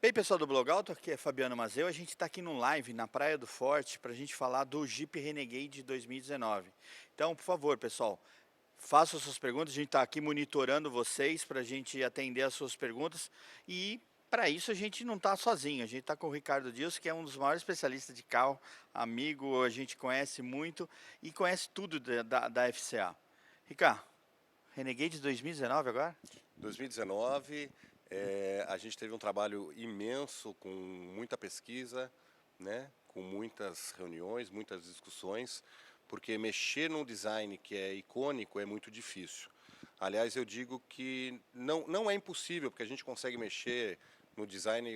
Bem, pessoal do Blog Alto, aqui é Fabiano Mazeu. A gente está aqui no live na Praia do Forte para a gente falar do Jeep Renegade 2019. Então, por favor, pessoal, façam suas perguntas. A gente está aqui monitorando vocês para a gente atender as suas perguntas. E para isso a gente não está sozinho. A gente está com o Ricardo Dias, que é um dos maiores especialistas de carro, amigo, a gente conhece muito e conhece tudo da FCA. Ricardo, Renegade 2019 agora? 2019, a gente teve um trabalho imenso com muita pesquisa, né, com muitas reuniões, muitas discussões, porque mexer num design que é icônico é muito difícil. Aliás, eu digo que não é impossível, porque a gente consegue mexer no design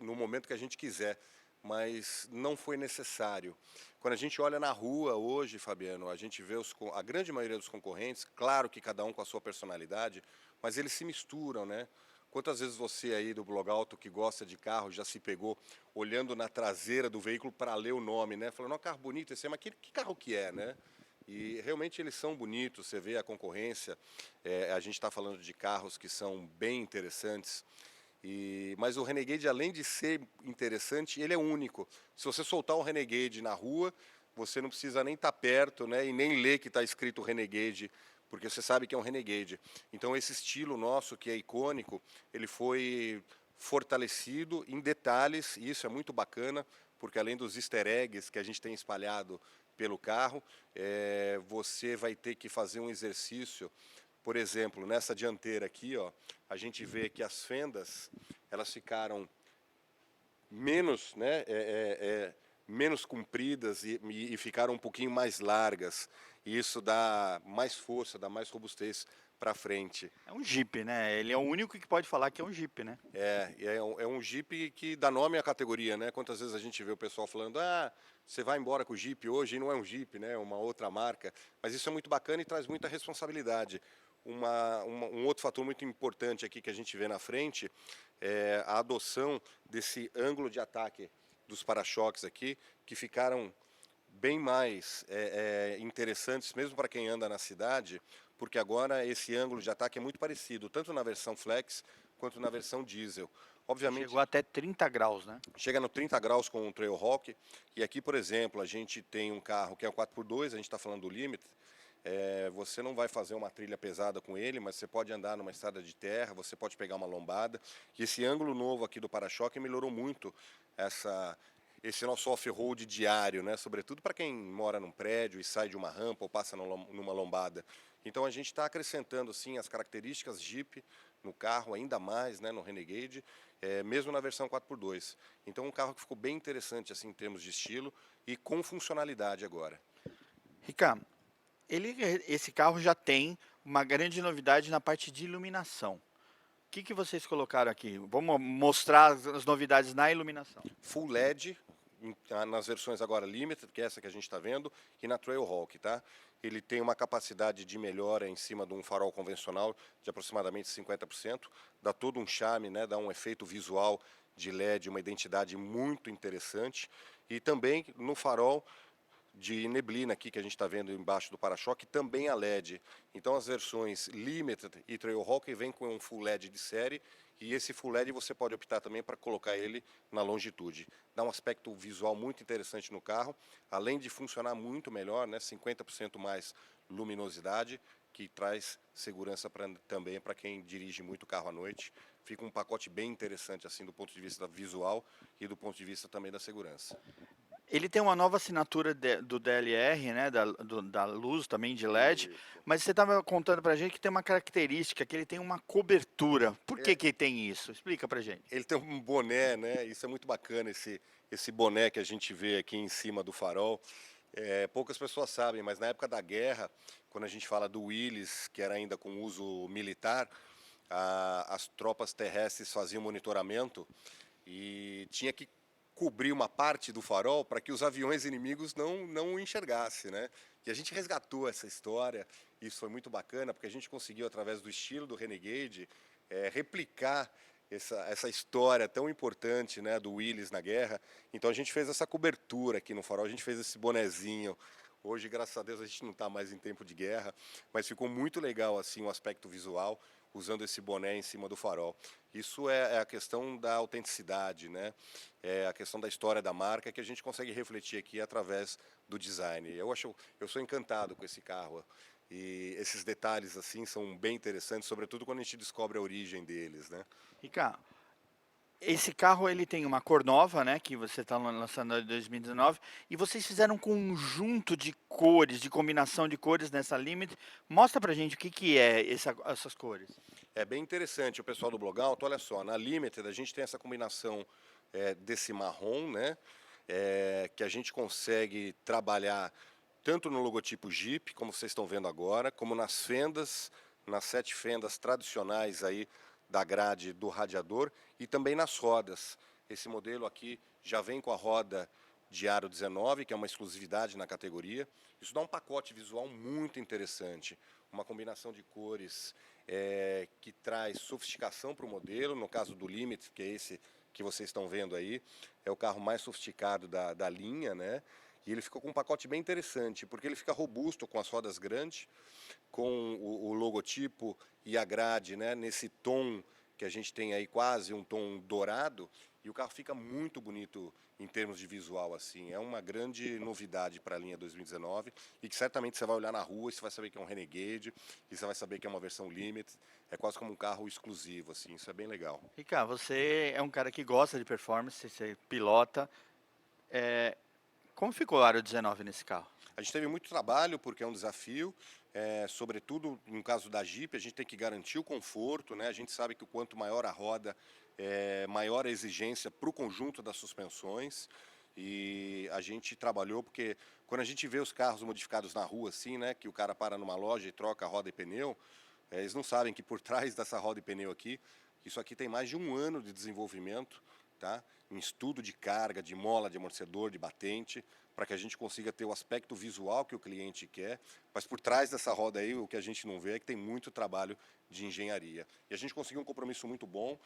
no momento que a gente quiser, mas não foi necessário. Quando a gente olha na rua hoje, Fabiano, a gente vê a grande maioria dos concorrentes, claro que cada um com a sua personalidade, mas eles se misturam, né? Quantas vezes você aí do Blog Alto que gosta de carro já se pegou olhando na traseira do veículo para ler o nome, né? Falando, ó, carro bonito esse, mas que carro que é, né? E realmente eles são bonitos, você vê a concorrência, a gente está falando de carros que são bem interessantes, mas o Renegade, além de ser interessante, ele é único. Se você soltar um Renegade na rua, você não precisa nem estar perto, né, e nem ler que está escrito Renegade, porque você sabe que é um Renegade. Então esse estilo nosso, que é icônico, ele foi fortalecido em detalhes, e isso é muito bacana, porque além dos easter eggs que a gente tem espalhado pelo carro, você vai ter que fazer um exercício. Por exemplo, nessa dianteira aqui, ó, a gente vê que as fendas elas ficaram menos, né, menos compridas e ficaram um pouquinho mais largas. E isso dá mais força, dá mais robustez para frente. É um Jeep, né? Ele é o único que pode falar que é um Jeep, né? É um Jeep que dá nome à categoria, né? Quantas vezes a gente vê o pessoal falando, você vai embora com o Jeep hoje e não é um Jeep, né? É uma outra marca. Mas isso é muito bacana e traz muita responsabilidade. Um outro fator muito importante aqui que a gente vê na frente é a adoção desse ângulo de ataque dos para-choques aqui, que ficaram bem mais interessantes, mesmo para quem anda na cidade, porque agora esse ângulo de ataque é muito parecido, tanto na versão flex quanto na versão diesel. Chegou Obviamente, até 30 graus, né? chega no 30 graus com o Trailhawk, e aqui, por exemplo, a gente tem um carro que é o 4x2, a gente está falando do Limit, você não vai fazer uma trilha pesada com ele, mas você pode andar numa estrada de terra, você pode pegar uma lombada. E esse ângulo novo aqui do para-choque melhorou muito esse nosso off-road diário, né? Sobretudo para quem mora num prédio e sai de uma rampa ou passa numa lombada. Então a gente está acrescentando sim as características Jeep no carro, ainda mais, né, no Renegade, mesmo na versão 4x2. Então um carro que ficou bem interessante assim, em termos de estilo e com funcionalidade agora. Ricardo, esse carro já tem uma grande novidade na parte de iluminação. O que vocês colocaram aqui? Vamos mostrar as novidades na iluminação. Full LED, nas versões agora Limited, que é essa que a gente está vendo, e na Trailhawk, tá? Ele tem uma capacidade de melhora em cima de um farol convencional de aproximadamente 50%, dá todo um charme, né? Dá um efeito visual de LED, uma identidade muito interessante, e também no farol de neblina aqui que a gente está vendo embaixo do para-choque, também a LED. Então as versões Limited e Trailhawk vêm com um Full LED de série, e esse Full LED você pode optar também para colocar ele na longitude. Dá um aspecto visual muito interessante no carro, além de funcionar muito melhor, né, 50% mais luminosidade, que traz segurança também para quem dirige muito carro à noite. Fica um pacote bem interessante assim do ponto de vista visual e do ponto de vista também da segurança. Ele tem uma nova assinatura do DLR, né, da luz também de LED, Isso. mas você estava contando pra gente que tem uma característica, que ele tem uma cobertura. Por que tem isso? Explica pra gente. Ele tem um boné, né? Isso é muito bacana, esse boné que a gente vê aqui em cima do farol. Poucas pessoas sabem, mas na época da guerra, quando a gente fala do Willys, que era ainda com uso militar, as tropas terrestres faziam monitoramento e tinha que cobrir uma parte do farol para que os aviões inimigos não o enxergassem, né? E a gente resgatou essa história, isso foi muito bacana, porque a gente conseguiu, através do estilo do Renegade, replicar essa história tão importante, né, do Willys na guerra. Então a gente fez essa cobertura aqui no farol, a gente fez esse bonezinho, Hoje, graças a Deus, a gente não está mais em tempo de guerra, mas ficou muito legal assim o aspecto visual, usando esse boné em cima do farol. Isso é a questão da autenticidade, né? É a questão da história da marca que a gente consegue refletir aqui através do design. Eu sou encantado com esse carro. E esses detalhes assim são bem interessantes, sobretudo quando a gente descobre a origem deles, né? Ricardo, esse carro ele tem uma cor nova, né, que você está lançando em 2019, e vocês fizeram um conjunto de cores, de combinação de cores nessa Limit. Mostra pra gente o que que é essas cores. É bem interessante o pessoal do Blogout, olha só, na Limited a gente tem essa combinação desse marrom, né, que a gente consegue trabalhar tanto no logotipo Jeep, como vocês estão vendo agora, como nas fendas, nas 7 fendas tradicionais aí da grade do radiador e também nas rodas. Esse modelo aqui já vem com a roda de aro 19, que é uma exclusividade na categoria. Isso dá um pacote visual muito interessante, uma combinação de cores que traz sofisticação para o modelo. No caso do Limit, que é esse que vocês estão vendo aí, é o carro mais sofisticado da linha, né? E ele ficou com um pacote bem interessante, porque ele fica robusto com as rodas grandes, com o logotipo e a grade, né, nesse tom que a gente tem aí, quase um tom dourado, e o carro fica muito bonito em termos de visual, assim. É uma grande novidade para a linha 2019 e que certamente você vai olhar na rua e você vai saber que é um Renegade e você vai saber que é uma versão Limit. É quase como um carro exclusivo, assim. Isso é bem legal. Ricardo, você é um cara que gosta de performance, você pilota. Como ficou o aro 19 nesse carro? A gente teve muito trabalho porque é um desafio, sobretudo no caso da Jeep, a gente tem que garantir o conforto, né? A gente sabe que o quanto maior a roda, maior a exigência para o conjunto das suspensões. E a gente trabalhou porque quando a gente vê os carros modificados na rua assim, né, que o cara para numa loja e troca roda e pneu, eles não sabem que por trás dessa roda e pneu aqui, isso aqui tem mais de um ano de desenvolvimento, tá? Em estudo de carga, de mola, de amortecedor, de batente, para que a gente consiga ter o aspecto visual que o cliente quer, mas por trás dessa roda aí, o que a gente não vê é que tem muito trabalho de engenharia. E a gente conseguiu um compromisso muito bom,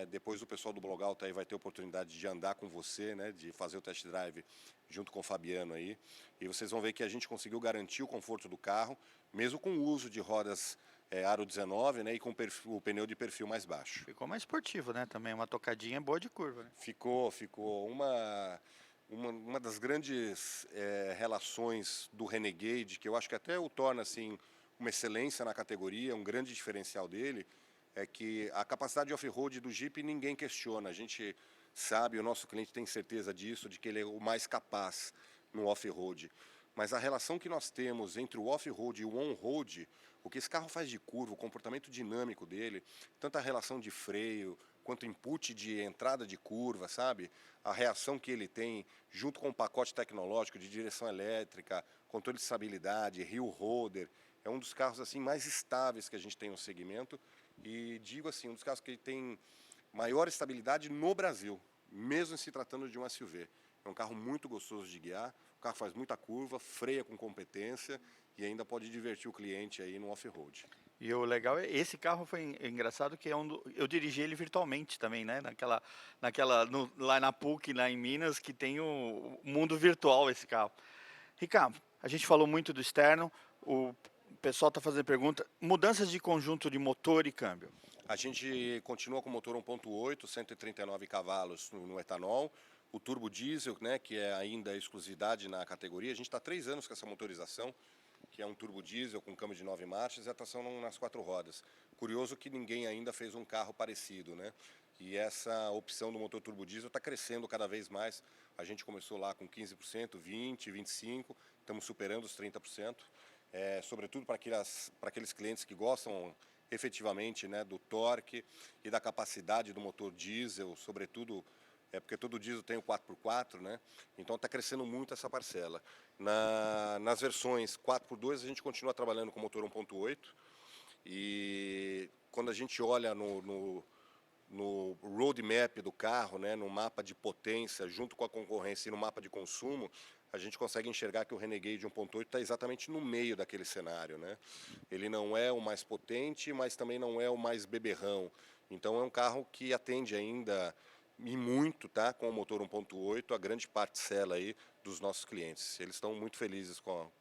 depois o pessoal do Blogout aí vai ter a oportunidade de andar com você, né, de fazer o test drive junto com o Fabiano aí, e vocês vão ver que a gente conseguiu garantir o conforto do carro, mesmo com o uso de rodas aro 19, né, e com o pneu de perfil mais baixo. Ficou mais esportivo, né? Também uma tocadinha boa de curva, né? Ficou uma das grandes relações do Renegade, que eu acho que até o torna assim, uma excelência na categoria, um grande diferencial dele, é que a capacidade de off-road do Jeep ninguém questiona. A gente sabe, o nosso cliente tem certeza disso, de que ele é o mais capaz no off-road. Mas a relação que nós temos entre o off-road e o on-road, o que esse carro faz de curva, o comportamento dinâmico dele, tanto a relação de freio, quanto input de entrada de curva, sabe? A reação que ele tem junto com o pacote tecnológico de direção elétrica, controle de estabilidade, hill holder, é um dos carros assim mais estáveis que a gente tem no segmento e digo assim, um dos carros que tem maior estabilidade no Brasil, mesmo se tratando de um SUV. É um carro muito gostoso de guiar, o carro faz muita curva, freia com competência e ainda pode divertir o cliente aí no off-road. E o legal é, esse carro foi engraçado que eu dirigi ele virtualmente também, né? Lá na PUC, lá em Minas, que tem o mundo virtual esse carro. Ricardo, a gente falou muito do externo, o pessoal está fazendo pergunta, mudanças de conjunto de motor e câmbio. A gente continua com o motor 1.8, 139 cavalos no etanol, o turbo diesel, né, que é ainda exclusividade na categoria. A gente está há 3 anos com essa motorização, que é um turbo diesel com câmbio de 9 marchas e a tração nas 4 rodas. Curioso que ninguém ainda fez um carro parecido, né? E essa opção do motor turbo diesel está crescendo cada vez mais. A gente começou lá com 15%, 20%, 25%, estamos superando os 30%. Sobretudo para aqueles clientes que gostam efetivamente, né, do torque e da capacidade do motor diesel, sobretudo porque todo diesel tem o 4x4, né? Então está crescendo muito essa parcela. Nas versões 4x2 a gente continua trabalhando com motor 1.8 e quando a gente olha no roadmap do carro, né, no mapa de potência, junto com a concorrência e no mapa de consumo, a gente consegue enxergar que o Renegade 1.8 está exatamente no meio daquele cenário, né? Ele não é o mais potente, mas também não é o mais beberrão. Então é um carro que atende ainda e muito, tá, com o motor 1.8, a grande parcela aí dos nossos clientes. Eles estão muito felizes com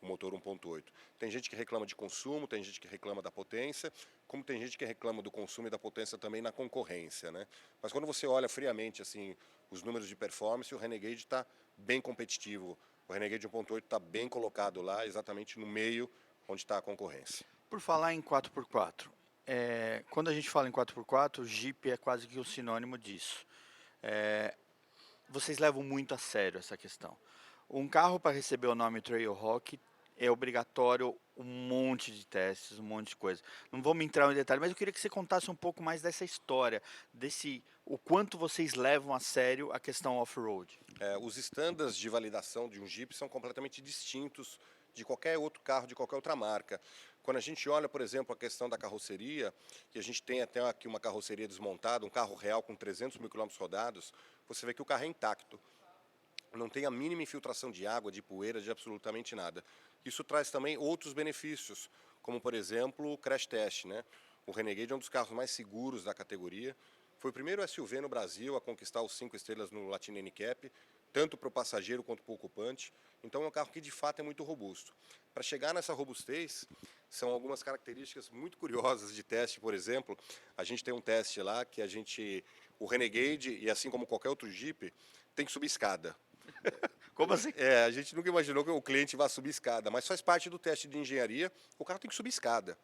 o motor 1.8. Tem gente que reclama de consumo, tem gente que reclama da potência, como tem gente que reclama do consumo e da potência também na concorrência, né? Mas quando você olha friamente assim os números de performance, o Renegade está bem competitivo. O Renegade 1.8 está bem colocado lá, exatamente no meio onde está a concorrência. Por falar em 4x4, quando a gente fala em 4x4, o Jeep é quase que o sinônimo disso. É, vocês levam muito a sério essa questão. Um carro para receber o nome Trailhawk é obrigatório um monte de testes, um monte de coisa. Não vamos entrar em detalhe, mas eu queria que você contasse um pouco mais dessa história, o quanto vocês levam a sério a questão off-road. Os estándares de validação de um Jeep são completamente distintos de qualquer outro carro, de qualquer outra marca. Quando a gente olha, por exemplo, a questão da carroceria, que a gente tem até aqui uma carroceria desmontada, um carro real com 300 mil quilômetros rodados, você vê que o carro é intacto. Não tem a mínima infiltração de água, de poeira, de absolutamente nada. Isso traz também outros benefícios, como, por exemplo, o crash test, né? O Renegade é um dos carros mais seguros da categoria. Foi o primeiro SUV no Brasil a conquistar os 5 estrelas no Latin NCAP, tanto para o passageiro quanto para o ocupante. Então é um carro que de fato é muito robusto. Para chegar nessa robustez, são algumas características muito curiosas de teste. Por exemplo, a gente tem um teste lá que o Renegade, e assim como qualquer outro Jeep, tem que subir escada. Como assim? A gente nunca imaginou que o cliente vá subir escada, mas faz parte do teste de engenharia, o carro tem que subir escada,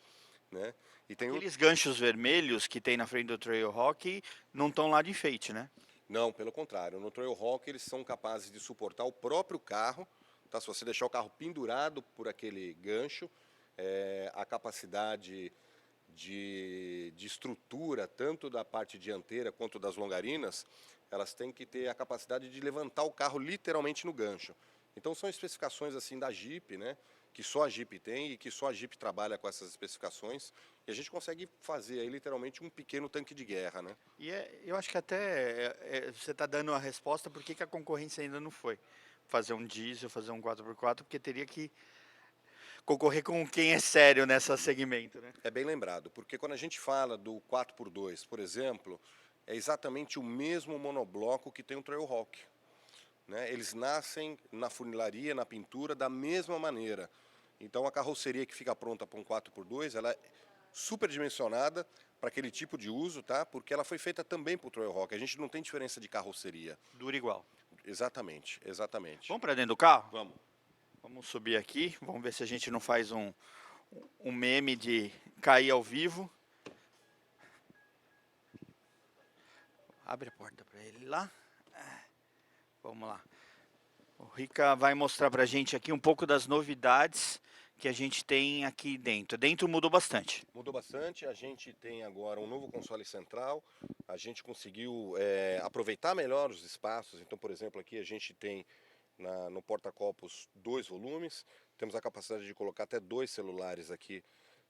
né? E tem Aqueles ganchos vermelhos que tem na frente do Trailhawk não estão lá de enfeite, né? Não, pelo contrário, no Trailhawk eles são capazes de suportar o próprio carro, tá? Se você deixar o carro pendurado por aquele gancho, a capacidade de estrutura, tanto da parte dianteira quanto das longarinas, elas têm que ter a capacidade de levantar o carro literalmente no gancho. Então são especificações assim da Jeep, né? Que só a Jeep tem e que só a Jeep trabalha com essas especificações. E a gente consegue fazer aí literalmente um pequeno tanque de guerra, né? E eu acho que até você está dando a resposta por que a concorrência ainda não foi fazer um diesel, fazer um 4x4, porque teria que concorrer com quem é sério nesse segmento, né? É bem lembrado, porque quando a gente fala do 4x2, por exemplo, é exatamente o mesmo monobloco que tem o Trailhawk, né? Eles nascem na funilaria, na pintura, da mesma maneira. Então a carroceria que fica pronta para um 4x2, ela é superdimensionada para aquele tipo de uso, tá? Porque ela foi feita também para o Trailhawk. A gente não tem diferença de carroceria. Dura igual. Exatamente, exatamente. Vamos para dentro do carro? Vamos. Vamos subir aqui, vamos ver se a gente não faz um meme de cair ao vivo. Abre a porta para ele lá. Vamos lá. O Rica vai mostrar para a gente aqui um pouco das novidades que a gente tem aqui dentro. Dentro mudou bastante. Mudou bastante, a gente tem agora um novo console central, a gente conseguiu aproveitar melhor os espaços. Então, por exemplo, aqui a gente tem no porta-copos 2 volumes, temos a capacidade de colocar até 2 celulares aqui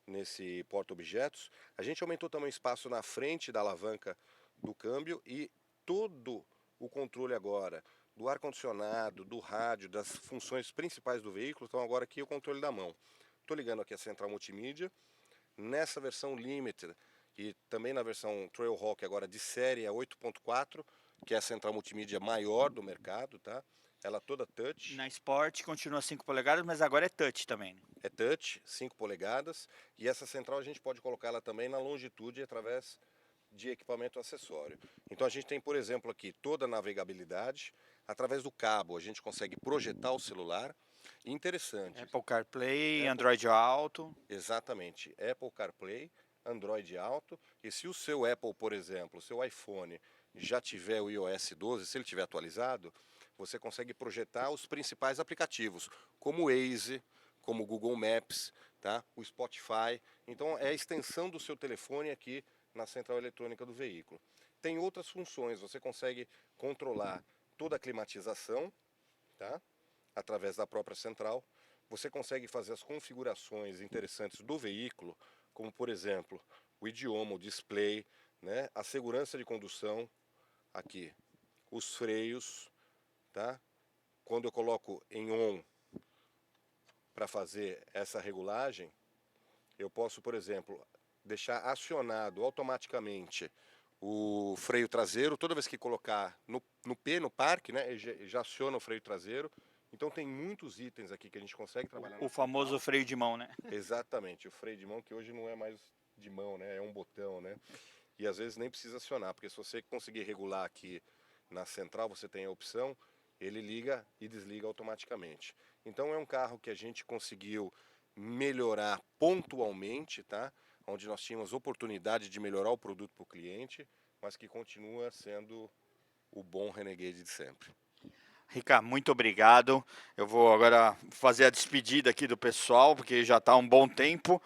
nesse porta-objetos. A gente aumentou também o espaço na frente da alavanca do câmbio e todo o controle agora do ar-condicionado, do rádio, das funções principais do veículo, então agora aqui é o controle da mão. Estou ligando aqui a central multimídia. Nessa versão Limited e também na versão Trailhawk agora de série é 8.4, que é a central multimídia maior do mercado, tá? Ela toda touch. Na Sport continua 5 polegadas, mas agora é touch também. É touch, 5 polegadas, e essa central a gente pode colocar ela também na longitude através de equipamento acessório. Então a gente tem, por exemplo, aqui toda a navegabilidade. Através do cabo a gente consegue projetar o celular. E interessante. Apple CarPlay, Android Auto. Exatamente, Apple CarPlay, Android Auto. E se o seu Apple, por exemplo, o seu iPhone já tiver o iOS 12, se ele tiver atualizado, você consegue projetar os principais aplicativos, como o Waze, como o Google Maps, tá? O Spotify. Então é a extensão do seu telefone aqui na central eletrônica do veículo. Tem outras funções, você consegue controlar toda a climatização, tá? Através da própria central. Você consegue fazer as configurações interessantes do veículo, como por exemplo, o idioma, o display, né? A segurança de condução, aqui, os freios, tá? Quando eu coloco em on para fazer essa regulagem, eu posso, por exemplo, deixar acionado automaticamente o freio traseiro, toda vez que colocar no P, no parque, né, ele já aciona o freio traseiro. Então tem muitos itens aqui que a gente consegue trabalhar. O famoso freio de mão, né? Exatamente, o freio de mão, que hoje não é mais de mão, né, é um botão, né? E às vezes nem precisa acionar, porque se você conseguir regular aqui na central, você tem a opção, ele liga e desliga automaticamente. Então é um carro que a gente conseguiu melhorar pontualmente, tá? Onde nós tínhamos oportunidade de melhorar o produto para o cliente, mas que continua sendo o bom Renegade de sempre. Rica, muito obrigado. Eu vou agora fazer a despedida aqui do pessoal, porque já está um bom tempo.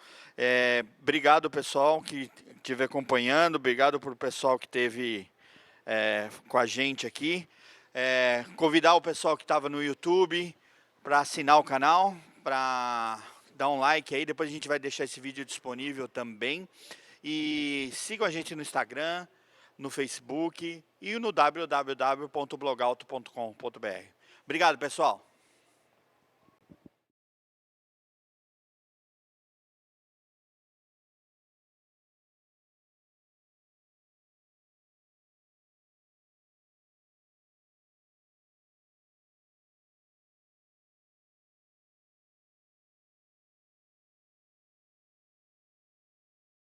Obrigado, pessoal, que estiver acompanhando. Obrigado para o pessoal que esteve com a gente aqui. Convidar o pessoal que estava no YouTube para assinar o canal, para dar um like aí. Depois a gente vai deixar esse vídeo disponível também. E sigam a gente no Instagram, no Facebook e no www.blogalto.com.br. Obrigado, pessoal.